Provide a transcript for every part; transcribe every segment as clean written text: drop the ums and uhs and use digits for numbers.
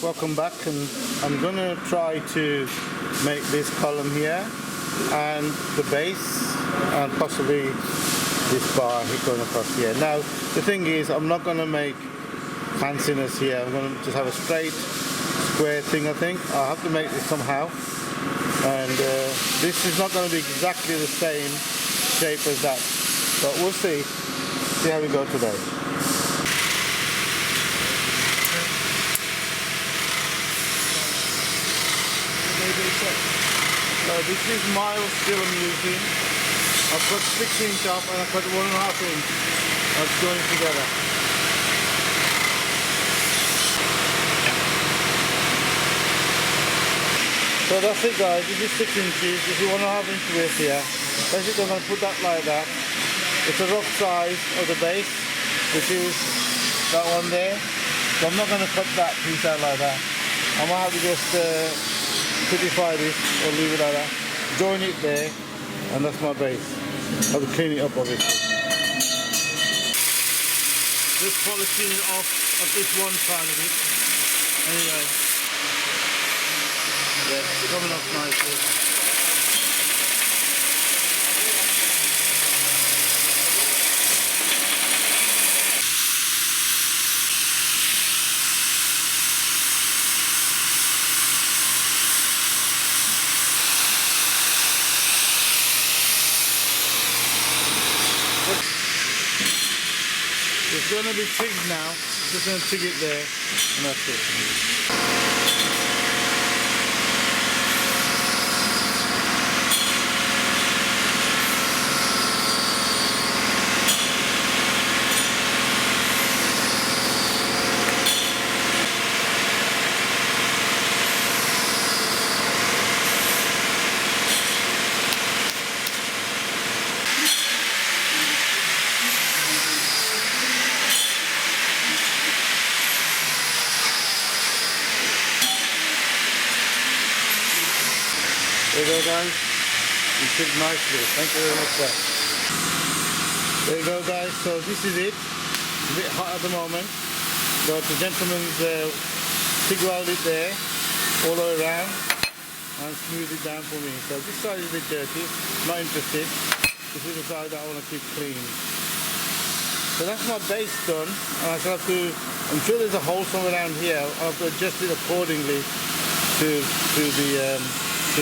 welcome back, and I'm gonna try to make this column here and the base and possibly this bar going across here. Now the thing is, I'm not gonna make fanciness here. I'm gonna just have a straight square thing. I think I'll have to make this somehow, and this is not going to be exactly the same shape as that, but we'll see how we go today. So this is mild steel I'm using. I've got 6" off and I've got 1.5" that's going together. So that's it, guys. This is 6 inches. This is 1.5" width here. Basically I'm going to put that like that. It's a rough size of the base, which is that one there. So I'm not going to cut that piece out like that. I might have to just prettify this or leave it like that. Join it there, and that's my base. I have to clean it up obviously. Just polishing it off at this one side of it. Anyway. Yeah, it's coming off nicely. It's going to be tigged now. Just going to tig it there, and that's it. There you go, guys. You tigged nicely. Thank you very much, sir. There you go, guys. So this is it. It's a bit hot at the moment, but the gentleman's TIG welded there all the way around and smoothed it down for me. So this side is a bit dirty. Not interested. This is the side that I want to keep clean. So that's my base done, and I shall have to. I'm sure there's a hole somewhere around here. I'll have to adjust it accordingly to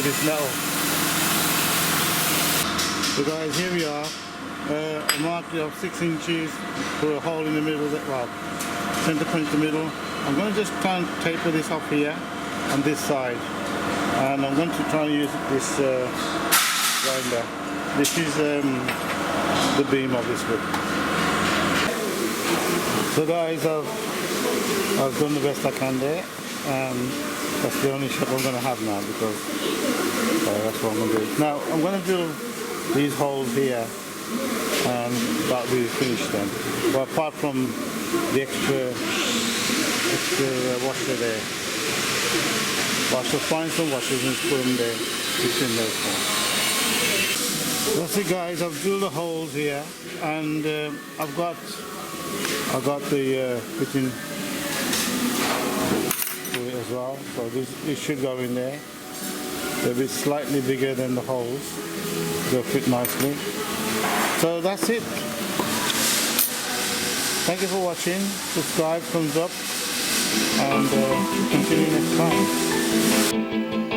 this metal. So guys, here we are. A mark of 6 inches for a hole in the middle, well, center point in the middle. I'm going to just try and taper this off here on this side, and I'm going to try and use this grinder. This is the beam, obviously. So guys, I've done the best I can there. That's the only shot I'm going to have now, because that's what I'm going to do. Now I'm going to drill these holes here, and that'll be finished then. But apart from the extra washer there, I shall find some washers and put them there, between those ones. That's it, guys. I've drilled the holes here, and I've got the fitting as well, so this should go in there. They'll be slightly bigger than the holes. They'll fit nicely. So that's it. Thank you for watching. Subscribe, thumbs up, and continue next time.